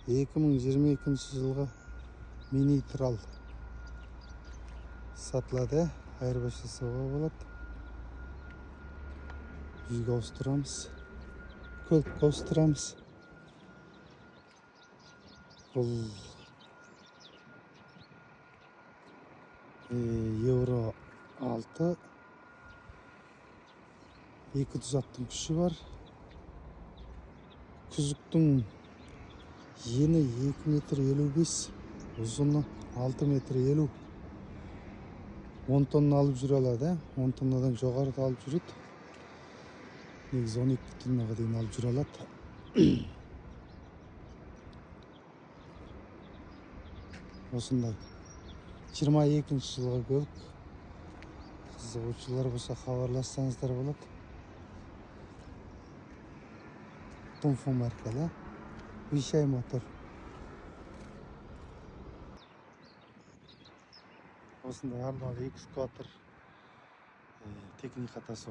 2022 жылғы мини трал сатылады. Айырбас жасауға болады. Үйге ауыстырамыз, көлікке ауыстырамыз. Бұл евро 6, 200 аттың күші бар. Күзіктің ені 2 метр 55, ұзыны 6 метр 50. 10 тонна алып жүре алады. 10 тоннадан жоғарыда алып жүреді. Негізі 12 тоннаға дейін алып жүре алады. Осындай 22 жылғы көлік. Қызығушылар болса хабарлассаңыздар болады. Тунфу маркалы Вишай мотор. Осындай арналы экскаватор техника тасуға